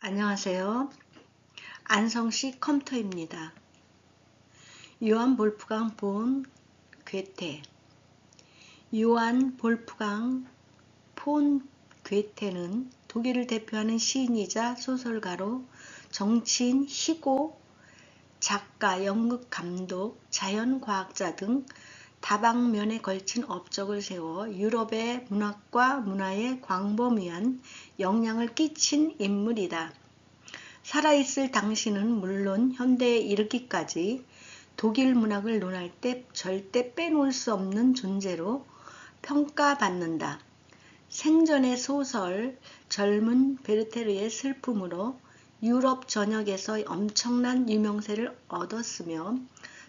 안녕하세요. 안성시 컴퓨터입니다. 요한 볼프강 본 괴테. 요한 볼프강 폰 괴테는 독일을 대표하는 시인이자 소설가로 정치인, 희고, 작가, 연극 감독, 자연과학자 등 다방면에 걸친 업적을 세워 유럽의 문학과 문화에 광범위한 영향을 끼친 인물이다. 살아있을 당시는 물론 현대에 이르기까지 독일 문학을 논할 때 절대 빼놓을 수 없는 존재로 평가받는다. 생전의 소설 젊은 베르테르의 슬픔으로 유럽 전역에서 엄청난 유명세를 얻었으며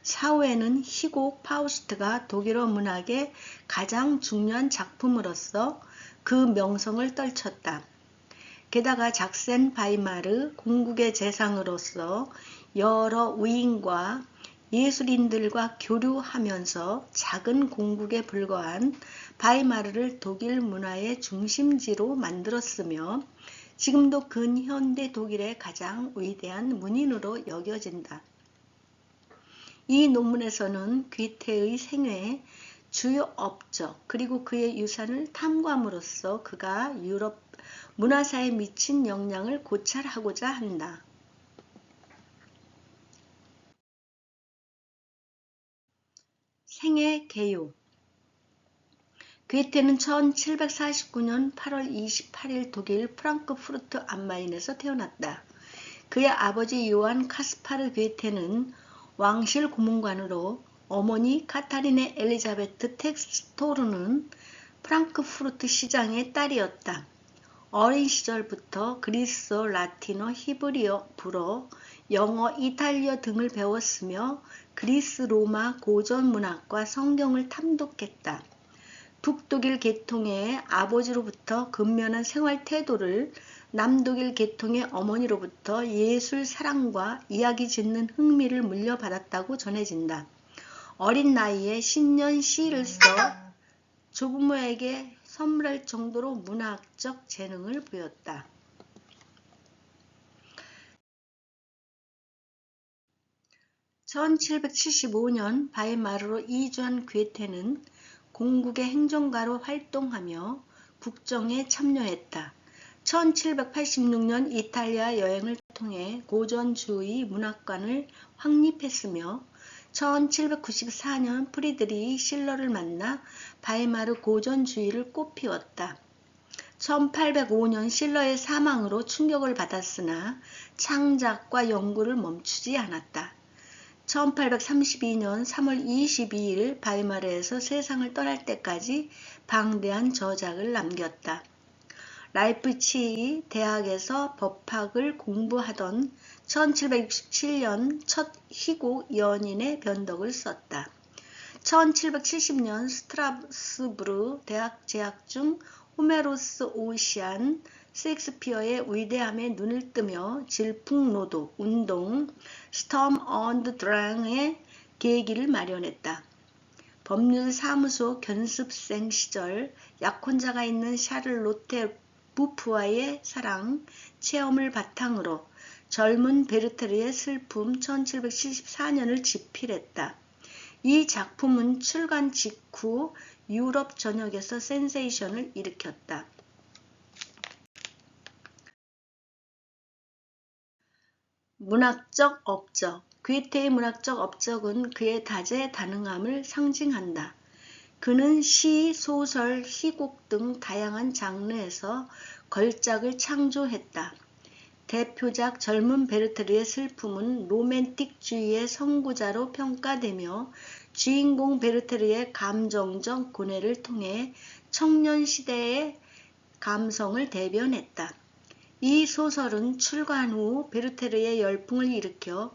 사후에는 희곡 파우스트가 독일어 문학의 가장 중요한 작품으로서 그 명성을 떨쳤다. 게다가 작센 바이마르 공국의 재상으로서 여러 위인과 예술인들과 교류하면서 작은 공국에 불과한 바이마르를 독일 문화의 중심지로 만들었으며 지금도 근현대 독일의 가장 위대한 문인으로 여겨진다. 이 논문에서는 괴테의 생애, 주요 업적, 그리고 그의 유산을 탐구함으로써 그가 유럽 문화사에 미친 영향을 고찰하고자 한다. 생애 개요. 괴테는 1749년 8월 28일 독일 프랑크푸르트 암마인에서 태어났다. 그의 아버지 요한 카스파르 괴테는 왕실 고문관으로 어머니 카타리네 엘리자베트 텍스토르는 프랑크푸르트 시장의 딸이었다. 어린 시절부터 그리스어, 라틴어, 히브리어, 불어, 영어, 이탈리아 등을 배웠으며 그리스 로마 고전 문학과 성경을 탐독했다. 북독일 계통의 아버지로부터 근면한 생활 태도를 남독일 계통의 어머니로부터 예술 사랑과 이야기 짓는 흥미를 물려받았다고 전해진다. 어린 나이에 신년 시를 써 조부모에게 선물할 정도로 문학적 재능을 보였다. (1775년) 바이마르로 이주한 괴테는 공국의 행정가로 활동하며 국정에 참여했다. 1786년 이탈리아 여행을 통해 고전주의 문학관을 확립했으며 1794년 프리드리히 실러를 만나 바이마르 고전주의를 꽃피웠다. 1805년 실러의 사망으로 충격을 받았으나 창작과 연구를 멈추지 않았다. 1832년 3월 22일 바이마르에서 세상을 떠날 때까지 방대한 저작을 남겼다. 라이프치히 대학에서 법학을 공부하던 1767년 첫 희곡 연인의 변덕을 썼다. 1770년 스트라스부르 대학 재학 중 호메로스 오시안, 셰익스피어의 위대함에 눈을 뜨며 질풍노도, 운동, 스톰 언드 드랑의 계기를 마련했다. 법률사무소 견습생 시절 약혼자가 있는 샤를로테 부프와의 사랑 체험을 바탕으로 젊은 베르테르의 슬픔 1774년을 집필했다. 이 작품은 출간 직후 유럽 전역에서 센세이션을 일으켰다. 문학적 업적. 괴테의 문학적 업적은 그의 다재다능함을 상징한다. 그는 시, 소설, 희곡 등 다양한 장르에서 걸작을 창조했다. 대표작 젊은 베르테르의 슬픔은 로맨틱주의의 선구자로 평가되며 주인공 베르테르의 감정적 고뇌를 통해 청년 시대의 감성을 대변했다. 이 소설은 출간 후 베르테르의 열풍을 일으켜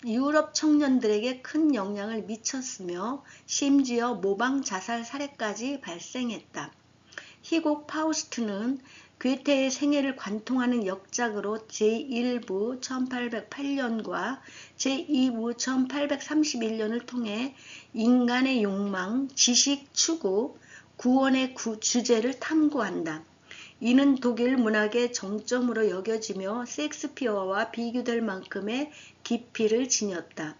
유럽 청년들에게 큰 영향을 미쳤으며 심지어 모방 자살 사례까지 발생했다. 희곡 파우스트는 괴테의 생애를 관통하는 역작으로 제1부 1808년과 제2부 1831년을 통해 인간의 욕망, 지식 추구, 구원의 주제를 탐구한다. 이는 독일 문학의 정점으로 여겨지며 셰익스피어와 비교될 만큼의 깊이를 지녔다.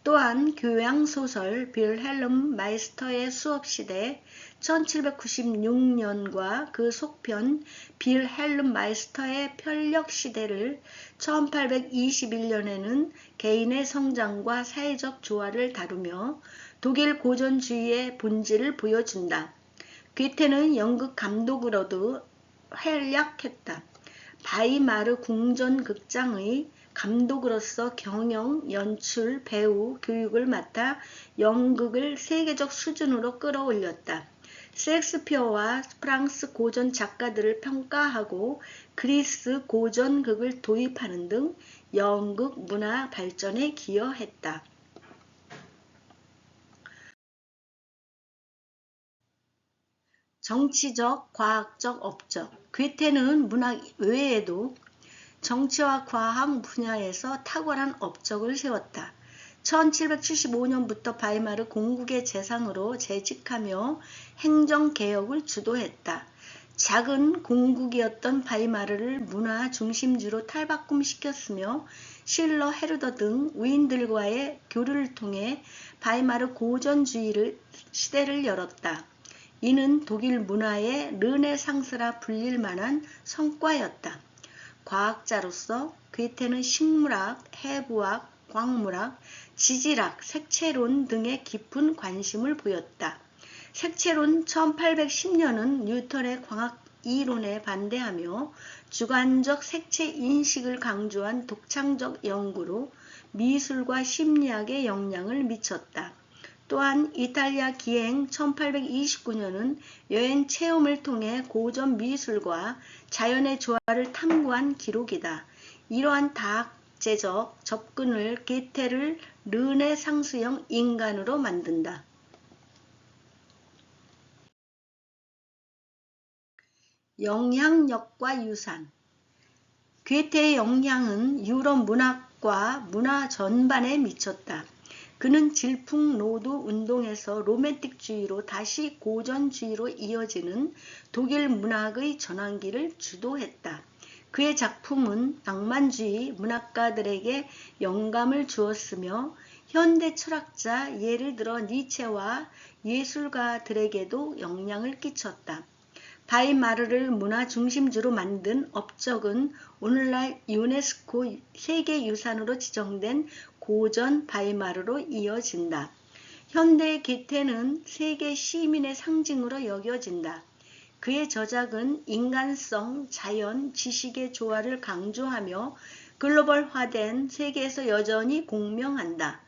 또한 교양소설 빌헬름 마이스터의 수업시대 1796년과 그 속편 빌헬름 마이스터의 편력시대를 1821년에는 개인의 성장과 사회적 조화를 다루며 독일 고전주의의 본질을 보여준다. 괴테는 연극 감독으로도 활약했다. 바이마르 궁전극장의 감독으로서 경영, 연출, 배우, 교육을 맡아 연극을 세계적 수준으로 끌어올렸다. 셰익스피어와 프랑스 고전 작가들을 평가하고 그리스 고전극을 도입하는 등 연극 문화 발전에 기여했다. 정치적, 과학적 업적. 괴테는 문학 외에도 정치와 과학 분야에서 탁월한 업적을 세웠다. 1775년부터 바이마르 공국의 재상으로 재직하며 행정개혁을 주도했다. 작은 공국이었던 바이마르를 문화 중심지로 탈바꿈시켰으며 실러, 헤르더 등 위인들과의 교류를 통해 바이마르 고전주의 시대를 열었다. 이는 독일 문화의 르네상스라 불릴 만한 성과였다. 과학자로서 괴테는 식물학, 해부학, 광물학, 지질학, 색채론 등에 깊은 관심을 보였다. 색채론 1810년은 뉴턴의 광학 이론에 반대하며 주관적 색채 인식을 강조한 독창적 연구로 미술과 심리학에 영향을 미쳤다. 또한 이탈리아 기행 1829년은 여행 체험을 통해 고전 미술과 자연의 조화를 탐구한 기록이다. 이러한 다학제적 접근을 괴테를 르네상스형 인간으로 만든다. 영향력과 유산. 괴테의 영향은 유럽 문학과 문화 전반에 미쳤다. 그는 질풍노도 운동에서 로맨틱주의로 다시 고전주의로 이어지는 독일 문학의 전환기를 주도했다. 그의 작품은 낭만주의 문학가들에게 영감을 주었으며 현대 철학자 예를 들어 니체와 예술가들에게도 영향을 끼쳤다. 바이마르를 문화 중심지로 만든 업적은 오늘날 유네스코 세계유산으로 지정된 고전 바이마르로 이어진다. 현대 괴테는 세계 시민의 상징으로 여겨진다. 그의 저작은 인간성, 자연, 지식의 조화를 강조하며 글로벌화된 세계에서 여전히 공명한다.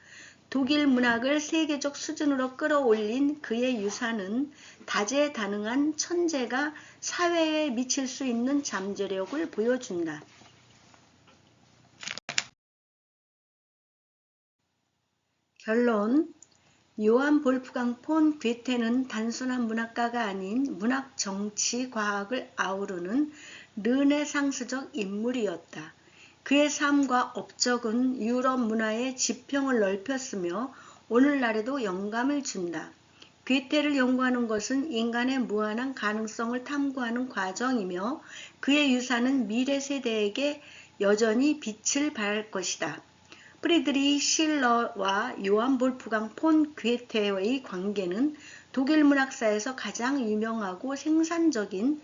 독일 문학을 세계적 수준으로 끌어올린 그의 유산은 다재다능한 천재가 사회에 미칠 수 있는 잠재력을 보여준다. 결론. 요한 볼프강 폰 괴테는 단순한 문학가가 아닌 문학, 정치, 과학을 아우르는 르네상스적 인물이었다. 그의 삶과 업적은 유럽 문화의 지평을 넓혔으며 오늘날에도 영감을 준다. 괴테를 연구하는 것은 인간의 무한한 가능성을 탐구하는 과정이며 그의 유산은 미래 세대에게 여전히 빛을 발할 것이다. 프리드리히 실러와 요한 볼프강 폰 괴테의 관계는 독일 문학사에서 가장 유명하고 생산적인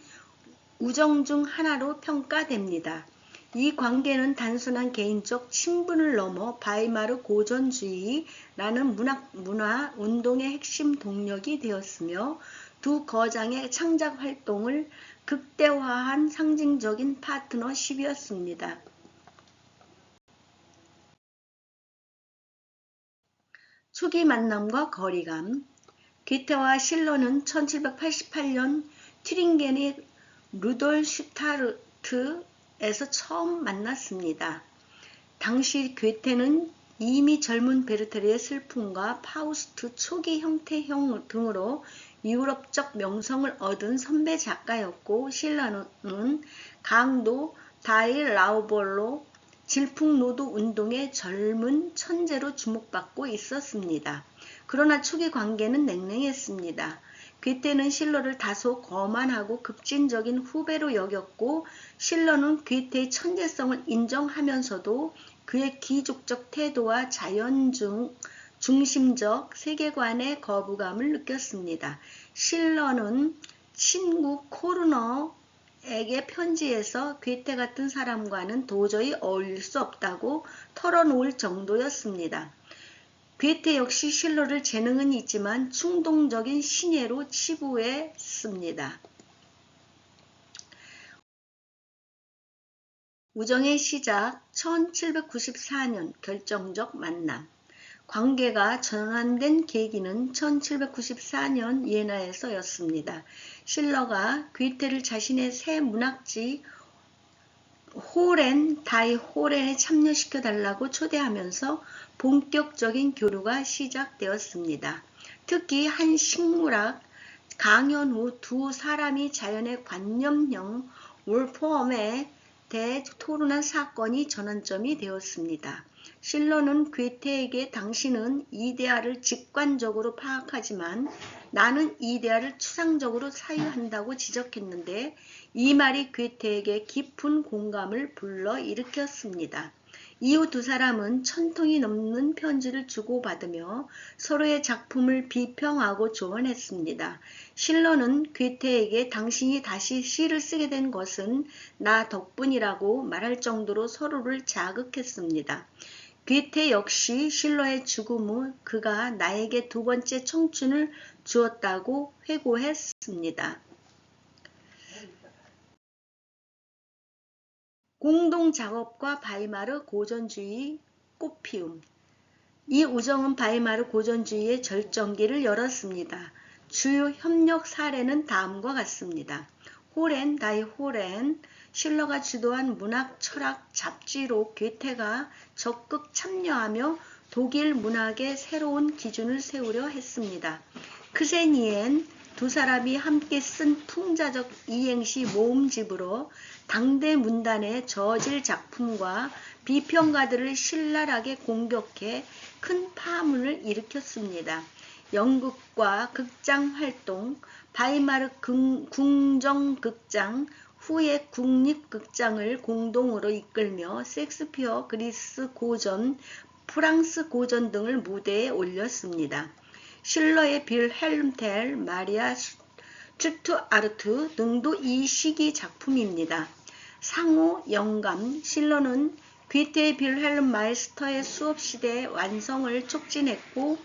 우정 중 하나로 평가됩니다. 이 관계는 단순한 개인적 친분을 넘어 바이마르 고전주의라는 문화 운동의 핵심 동력이 되었으며 두 거장의 창작 활동을 극대화한 상징적인 파트너십이었습니다. 초기 만남과 거리감. 괴테와 실러는 1788년 튜링겐의 루돌슈타르트에서 처음 만났습니다. 당시 괴테는 이미 젊은 베르테르의 슬픔과 파우스트 초기 형태 등으로 유럽적 명성을 얻은 선배 작가였고 실러는 강도 다일라우볼로 질풍노도 운동의 젊은 천재로 주목받고 있었습니다. 그러나 초기 관계는 냉랭했습니다. 괴테는 실로를 다소 거만하고 급진적인 후배로 여겼고 실로는 괴테의 천재성을 인정하면서도 그의 귀족적 태도와 중심적 세계관의 거부감을 느꼈습니다. 실러는 친구 코르너에게 편지에서 괴테 같은 사람과는 도저히 어울릴 수 없다고 털어놓을 정도였습니다. 괴테 역시 실러를 재능은 있지만 충동적인 신예로 치부했습니다. 우정의 시작 1794년 결정적 만남. 관계가 전환된 계기는 1794년 예나에서였습니다. 실러가 괴테를 자신의 새 문학지 호렌 다이 호렌에 참여시켜 달라고 초대하면서 본격적인 교류가 시작되었습니다. 특히 한 식물학 강연 후 두 사람이 자연의 관념형 올포엄에 대해 토론한 사건이 전환점이 되었습니다. 실러는 괴테에게 당신은 이데아를 직관적으로 파악하지만 나는 이데아를 추상적으로 사유한다고 지적했는데 이 말이 괴테에게 깊은 공감을 불러일으켰습니다. 이후 두 사람은 1000통이 넘는 편지를 주고받으며 서로의 작품을 비평하고 조언했습니다. 실러는 괴테에게 당신이 다시 시를 쓰게 된 것은 나 덕분이라고 말할 정도로 서로를 자극했습니다. 괴테 역시 실러의 죽음 후 그가 나에게 두 번째 청춘을 주었다고 회고했습니다. 공동 작업과 바이마르 고전주의 꽃피움. 이 우정은 바이마르 고전주의의 절정기를 열었습니다. 주요 협력 사례는 다음과 같습니다. 호렌 다이 호렌 실러가 주도한 문학 철학 잡지로 괴테가 적극 참여하며 독일 문학의 새로운 기준을 세우려 했습니다. 크세니엔 두 사람이 함께 쓴 풍자적 이행시 모음집으로 당대 문단의 저질 작품과 비평가들을 신랄하게 공격해 큰 파문을 일으켰습니다. 연극과 극장 활동, 바이마르 궁정극장, 후에 국립극장을 공동으로 이끌며 셰익스피어 그리스 고전, 프랑스 고전 등을 무대에 올렸습니다. 실러의 빌헬름 텔, 마리아 슈투아르트 등도 이 시기 작품입니다. 상호 영감, 실러는 괴테의 빌헬름 마이스터의 수업 시대의 완성을 촉진했고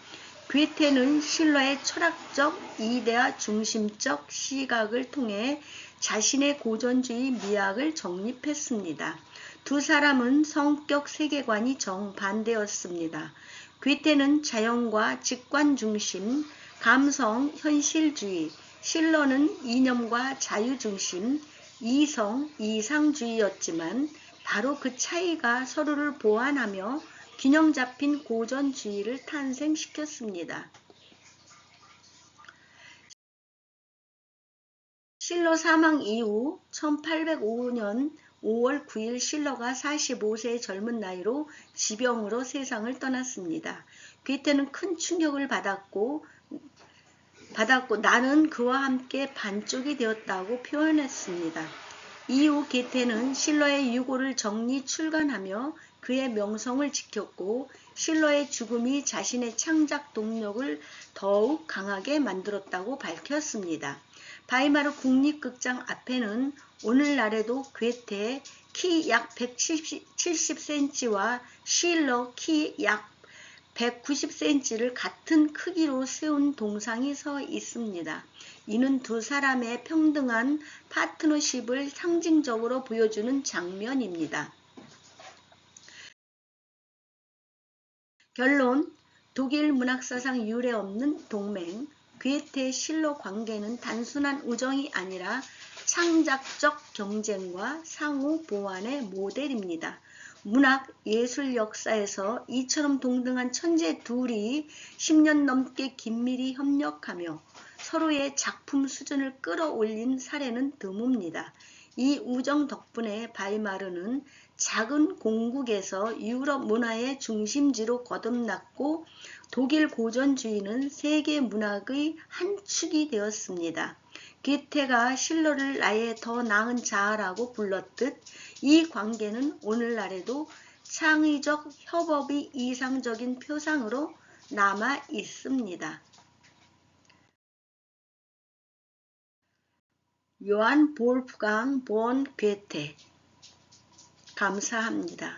괴테는 실러의 철학적 이데아 중심적 시각을 통해 자신의 고전주의 미학을 정립했습니다. 두 사람은 성격 세계관이 정반대였습니다. 괴테는 자연과 직관 중심, 감성, 현실주의, 실러는 이념과 자유 중심, 이성, 이상주의였지만 바로 그 차이가 서로를 보완하며 균형 잡힌 고전주의를 탄생시켰습니다. 실러 사망 이후 1805년 5월 9일 실러가 45세의 젊은 나이로 지병으로 세상을 떠났습니다. 괴테는 큰 충격을 받았고 나는 그와 함께 반쪽이 되었다고 표현했습니다. 이후 괴테는 실러의 유고를 정리 출간하며 그의 명성을 지켰고 실러의 죽음이 자신의 창작 동력을 더욱 강하게 만들었다고 밝혔습니다. 바이마르 국립극장 앞에는 오늘날에도 괴테 키 약 170cm와 실러 키 약 190cm를 같은 크기로 세운 동상이 서 있습니다. 이는 두 사람의 평등한 파트너십을 상징적으로 보여주는 장면입니다. 결론, 독일 문학사상 유례없는 동맹, 괴테 실러 관계는 단순한 우정이 아니라 창작적 경쟁과 상호 보완의 모델입니다. 문학, 예술 역사에서 이처럼 동등한 천재 둘이 10년 넘게 긴밀히 협력하며 서로의 작품 수준을 끌어올린 사례는 드뭅니다. 이 우정 덕분에 바이마르는 작은 공국에서 유럽 문화의 중심지로 거듭났고 독일 고전주의는 세계 문학의 한 축이 되었습니다. 괴테가 실러를 나의 더 나은 자아라고 불렀듯 이 관계는 오늘날에도 창의적 협업의 이상적인 표상으로 남아 있습니다. 요한 볼프강 본 괴테. 감사합니다.